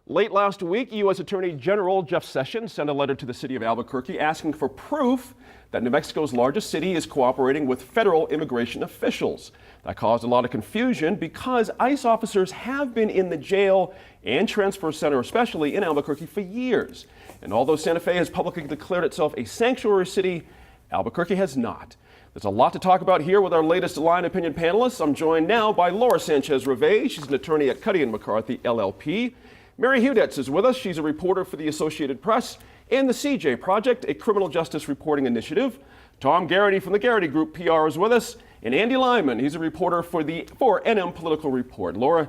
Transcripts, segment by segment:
Late last week, U.S. Attorney General Jeff Sessions sent a letter to the city of Albuquerque asking for proof that New Mexico's largest city is cooperating with federal immigration officials. That caused a lot of confusion because ICE officers have been in the jail and transfer center, especially in Albuquerque, for years. And although Santa Fe has publicly declared itself a sanctuary city, Albuquerque has not. There's a lot to talk about here with our latest Line Opinion panelists. I'm joined now by Laura Sanchez-Rivey. She's an attorney at Cuddy & McCarthy, LLP. Mary Hudetz is with us. She's a reporter for the Associated Press and the CJ Project, a criminal justice reporting initiative. Tom Garrity from the Garrity Group PR is with us. And Andy Lyman, he's a reporter for NM Political Report. Laura,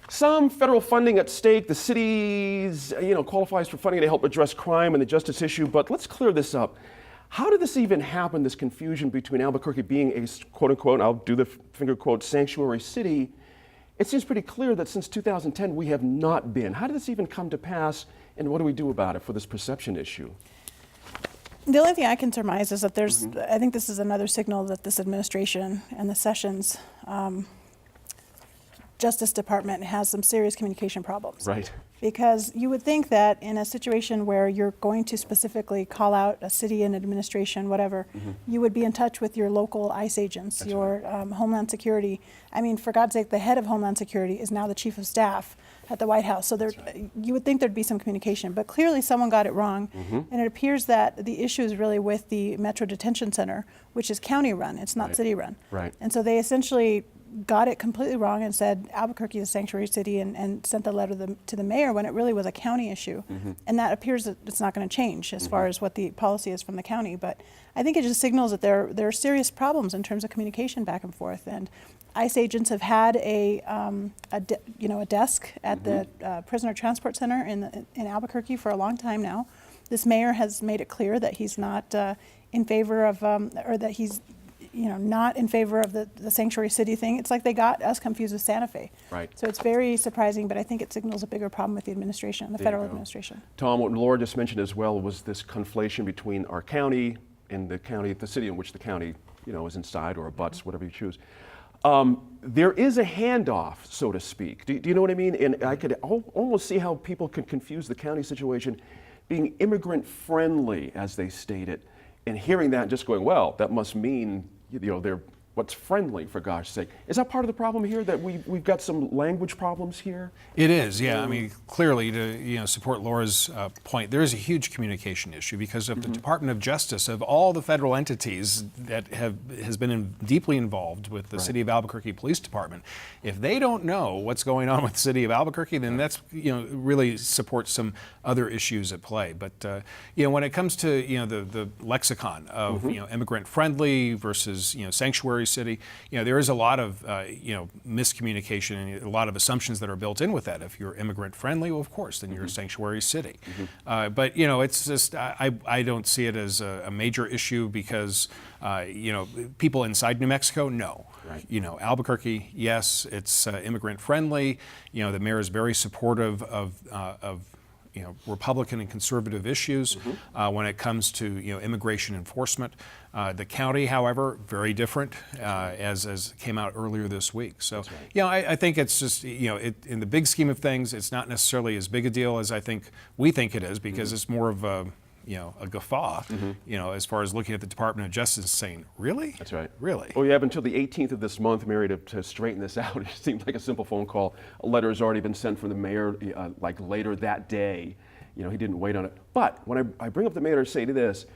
some federal funding at stake. The city's, qualifies for funding to help address crime and the justice issue. But let's clear this up. How did this even happen, this confusion between Albuquerque being a quote-unquote, I'll do the finger quote, sanctuary city? It seems pretty clear that since 2010 we have not been. How did this even come to pass, and what do we do about it for this perception issue? The only thing I can surmise is that I think this is another signal that this administration and the Sessions Justice Department has some serious communication problems. Right. Because you would think that in a situation where you're going to specifically call out a city and administration, whatever, you would be in touch with your local ICE agents, That's your right. Homeland Security. I mean, for God's sake, the head of Homeland Security is now the chief of staff at the White House. So you would think there'd be some communication, but clearly someone got it wrong. And it appears that the issue is really with the Metro Detention Center, which is county run. It's not city run. Right. And so they essentially got it completely wrong and said Albuquerque is a sanctuary city and sent the letter to the mayor when it really was a county issue. And that appears that it's not going to change as far as what the policy is from the county. But I think it just signals that there are serious problems in terms of communication back and forth. And ICE agents have had a desk at the Prisoner Transport Center in Albuquerque for a long time now. This mayor has made it clear that he's not in favor of, or that he's not in favor of the sanctuary city thing. It's like they got us confused with Santa Fe. Right. So it's very surprising, but I think it signals a bigger problem with the administration, the federal administration. Tom, what Laura just mentioned as well was this conflation between our county and the city in which the county, is inside or abuts, whatever you choose. There is a handoff, so to speak. Do you know what I mean? And I could almost see how people could confuse the county situation being immigrant friendly, as they state it, and hearing that and just going, well, that must mean they're what's friendly, for gosh sake. Is that part of the problem here, that we've got some language problems here? It is, yeah. I mean, clearly, to support Laura's point, there is a huge communication issue because of the Department of Justice, of all the federal entities that has been deeply involved with the City of Albuquerque Police Department. If they don't know what's going on with the City of Albuquerque, then that's really supports some other issues at play. But when it comes to the lexicon of immigrant friendly versus sanctuary city, there is a lot of miscommunication and a lot of assumptions that are built in with that. If you're immigrant friendly, well, of course, then you're a sanctuary city. But it's just I don't see it as a major issue because people inside New Mexico, no. Right. Albuquerque, yes, it's immigrant friendly. The mayor is very supportive of Republican and conservative issues when it comes to immigration enforcement. The county, however, very different, as came out earlier this week. So, I think it's just in the big scheme of things, it's not necessarily as big a deal as we think it is, because it's more of a guffaw, as far as looking at the Department of Justice saying, really? That's right. Really? Well, you have until the 18th of this month, Mary, to straighten this out. It seems like a simple phone call. A letter has already been sent from the mayor, later that day. He didn't wait on it. But when I bring up the mayor to say to this,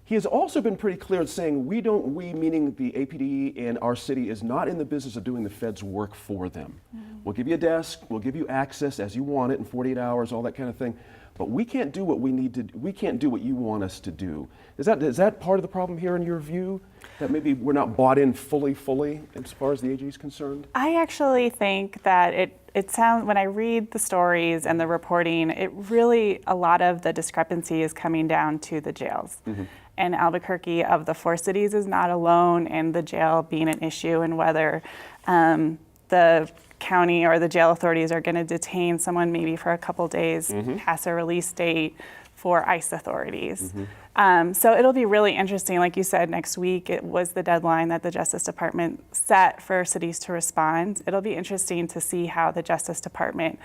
he has also been pretty clear in saying we meaning the APD and our city, is not in the business of doing the Fed's work for them. We'll give you a desk, we'll give you access as you want it in 48 hours, all that kind of thing. But we can't do what we need to. We can't do what you want us to do. Is that part of the problem here in your view? That maybe we're not bought in fully as far as the AG is concerned? I actually think that it sounds, when I read the stories and the reporting, it really, a lot of the discrepancy is coming down to the jails. And Albuquerque, of the four cities, is not alone in the jail being an issue, and whether the county or the jail authorities are going to detain someone maybe for a couple days, pass a release date for ICE authorities. So it'll be really interesting. Like you said, next week it was the deadline that the Justice Department set for cities to respond. It'll be interesting to see how the Justice Department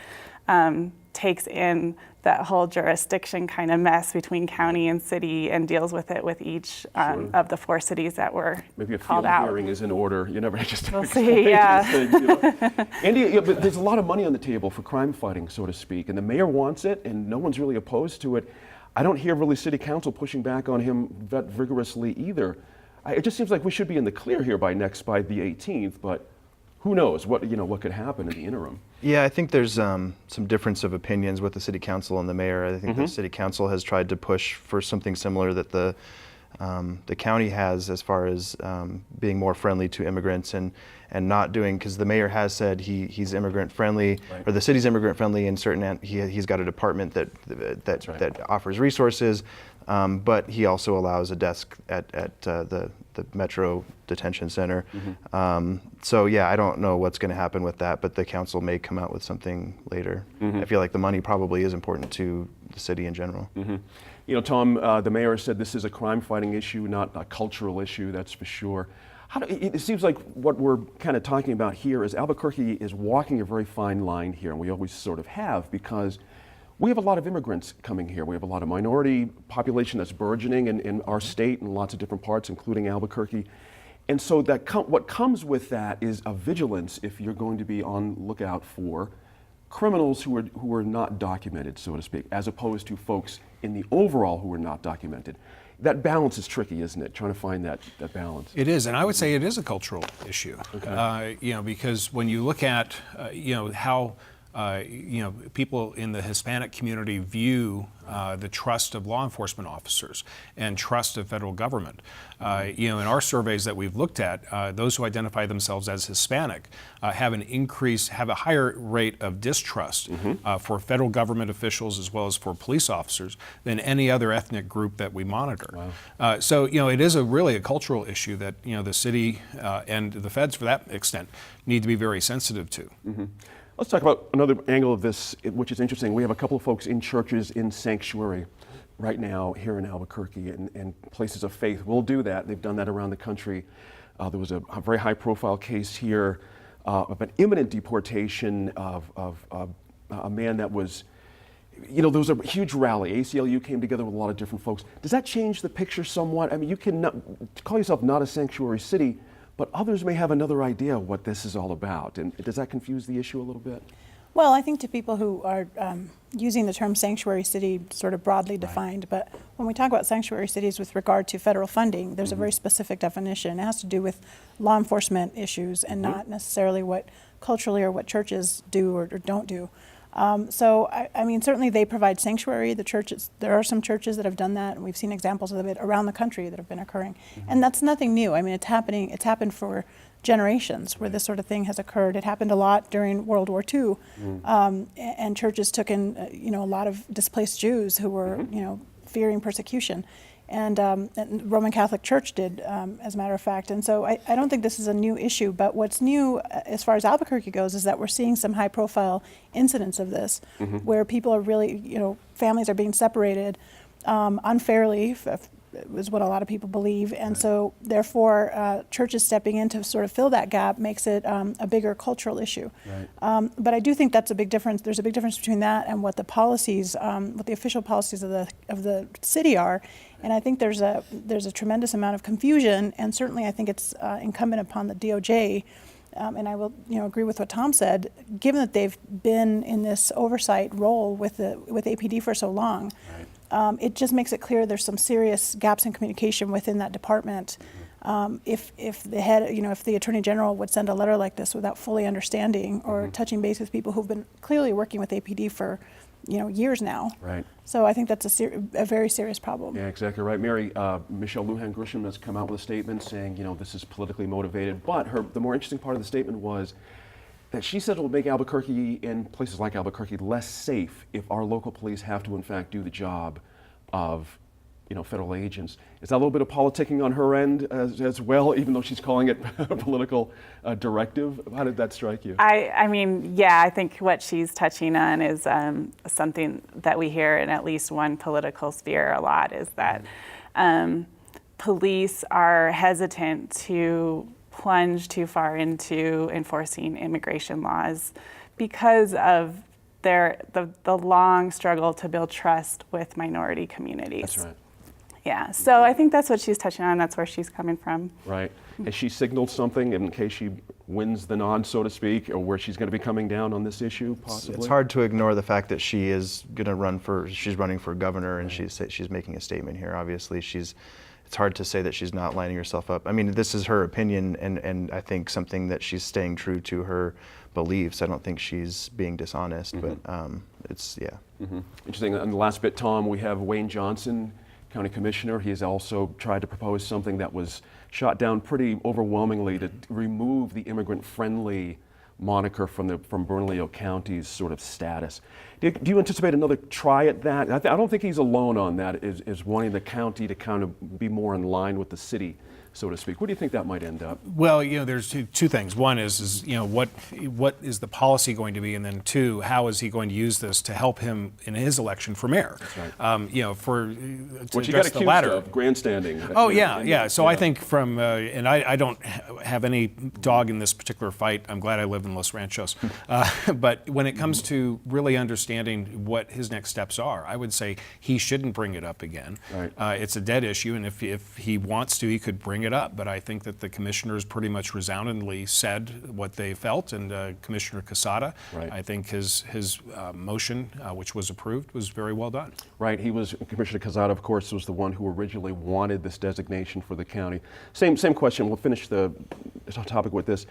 takes in that whole jurisdiction kind of mess between county and city and deals with it with each of the 4 cities that were Maybe a called field out. hearing is in order. You never just We'll explain see, these yeah. things, you know. Andy, yeah, but there's a lot of money on the table for crime fighting, so to speak, and the mayor wants it, and no one's really opposed to it. I don't hear really city council pushing back on him that vigorously either. It just seems like we should be in the clear here by the 18th, but who knows what could happen in the interim. Yeah, I think there's some difference of opinions with the city council and the mayor. I think the city council has tried to push for something similar that the county has, as far as being more friendly to immigrants and not doing, because the mayor has said he's immigrant friendly, Right. or the city's immigrant friendly in certain. He's got a department that offers resources, but he also allows a desk at the Metro Detention Center. So yeah, I don't know what's going to happen with that, but the council may come out with something later. I feel like the money probably is important to the city in general. You know, Tom, the mayor said this is a crime-fighting issue, not a cultural issue, that's for sure. It seems like what we're kind of talking about here is Albuquerque is walking a very fine line here, and we always sort of have, because we have a lot of immigrants coming here. We have a lot of minority population that's burgeoning in our state and lots of different parts, including Albuquerque. And so what comes with that is a vigilance if you're going to be on lookout for criminals who are not documented, so to speak, as opposed to folks in the overall who are not documented. That balance is tricky, isn't it? Trying to find that balance. It is, and I would say it is a cultural issue. Because when you look at how people in the Hispanic community view the trust of law enforcement officers and trust of federal government. In our surveys that we've looked at, those who identify themselves as Hispanic have a higher rate of distrust for federal government officials as well as for police officers than any other ethnic group that we monitor. Wow. So it is really a cultural issue that the city and the feds, for that extent, need to be very sensitive to. Let's talk about another angle of this, which is interesting. We have a couple of folks in churches in sanctuary right now here in Albuquerque and places of faith will do that. They've done that around the country. There was a very high-profile case here of an imminent deportation of a man that was, there was a huge rally. ACLU came together with a lot of different folks. Does that change the picture somewhat? I mean, you can call yourself not a sanctuary city, but others may have another idea of what this is all about. And does that confuse the issue a little bit? Well, I think to people who are using the term sanctuary city sort of broadly defined, but when we talk about sanctuary cities with regard to federal funding, there's a very specific definition. It has to do with law enforcement issues and not necessarily what culturally or what churches do or don't do. So, I mean, certainly they provide sanctuary. The churches, there are some churches that have done that, and we've seen examples of it around the country that have been occurring. And that's nothing new. I mean, it's happened for generations where this sort of thing has occurred. It happened a lot during World War II, and churches took in, a lot of displaced Jews who were, fearing persecution. And the Roman Catholic Church did, as a matter of fact. And so I don't think this is a new issue, but what's new as far as Albuquerque goes is that we're seeing some high profile incidents of this where people are really, families are being separated unfairly, is what a lot of people believe. And so therefore churches stepping in to sort of fill that gap makes it a bigger cultural issue. Right. But I do think that's a big difference. There's a big difference between that and what the policies, what the official policies of the city are. And I think there's a tremendous amount of confusion, and certainly I think it's incumbent upon the DOJ, and I will agree with what Tom said, given that they've been in this oversight role with APD for so long. Right. It just makes it clear there's some serious gaps in communication within that department. If the head, if the Attorney General would send a letter like this without fully understanding or touching base with people who've been clearly working with APD for years now. Right. So I think that's a very serious problem. Yeah, exactly right. Mary, Michelle Lujan Grisham has come out with a statement saying, this is politically motivated. But the more interesting part of the statement was that she said it will make Albuquerque and places like Albuquerque less safe if our local police have to, in fact, do the job of federal agents. Is that a little bit of politicking on her end as well, even though she's calling it a political directive? How did that strike you? I mean, yeah, I think what she's touching on is something that we hear in at least one political sphere a lot, is that police are hesitant to plunge too far into enforcing immigration laws because of the long struggle to build trust with minority communities. That's right. Yeah, so I think that's what she's touching on. That's where she's coming from. Right. Has she signaled something in case she wins the nod, so to speak, or where she's going to be coming down on this issue, possibly? It's hard to ignore the fact that she is going to she's running for governor, and she's making a statement here. Obviously, it's hard to say that she's not lining herself up. I mean, this is her opinion, and I think something that she's staying true to her beliefs. I don't think she's being dishonest, but it's, yeah. Interesting. On the last bit, Tom, we have Wayne Johnson, County Commissioner. He has also tried to propose something that was shot down pretty overwhelmingly to remove the immigrant-friendly moniker from Bernalillo County's sort of status. Do you anticipate another try at that? I don't think he's alone on that, is wanting the county to kind of be more in line with the city, so to speak. Where do you think that might end up? Well, there's two things. One is what is the policy going to be, and then two, how is he going to use this to help him in his election for mayor? That's right. To What you got address the accused latter. of, grandstanding. Oh yeah. So I think and I don't have any dog in this particular fight. I'm glad I live in Los Ranchos. But when it comes to really understanding what his next steps are, I would say he shouldn't bring it up again. Right. It's a dead issue, and if he wants to, he could bring it up. But I think that the commissioners pretty much resoundingly said what they felt, and Commissioner Casada, Right. I think his motion, which was approved, was very well done. Right, Commissioner Casada, of course, was the one who originally wanted this designation for the county. Same question, we'll finish the topic with this.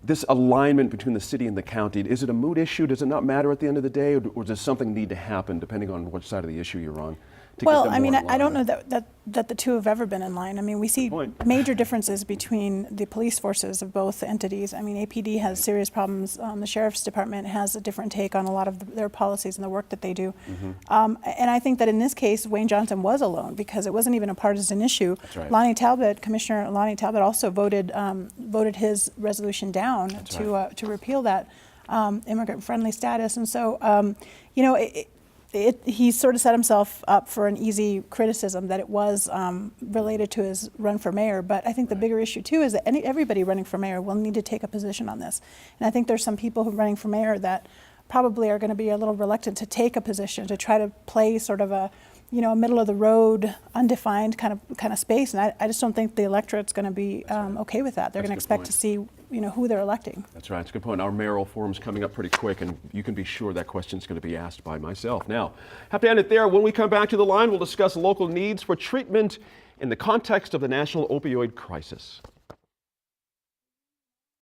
This alignment between the city and the county, is it a moot issue? Does it not matter at the end of the day, or does something need to happen depending on which side of the issue you're on? Well, I mean, I don't know that the two have ever been in line. I mean, we see major differences between the police forces of both entities. I mean, APD has serious problems. The Sheriff's Department has a different take on a lot of their policies and the work that they do. And I think that in this case, Wayne Johnson was alone because it wasn't even a partisan issue. Right. Lonnie Talbot, Commissioner Lonnie Talbot, also voted his resolution down to repeal that immigrant-friendly status. And so, he sort of set himself up for an easy criticism that it was related to his run for mayor. But I think the bigger issue, too, is that everybody running for mayor will need to take a position on this. And I think there's some people who are running for mayor that probably are going to be a little reluctant to take a position, to try to play sort of a middle-of-the-road, undefined kind of space. And I just don't think the electorate's going to be okay with that. They're going to expect to see who they're electing. That's right. It's a good point. Our mayoral forum's coming up pretty quick, and you can be sure that question's going to be asked by myself. Now, have to end it there. When we come back to the line, we'll discuss local needs for treatment in the context of the national opioid crisis.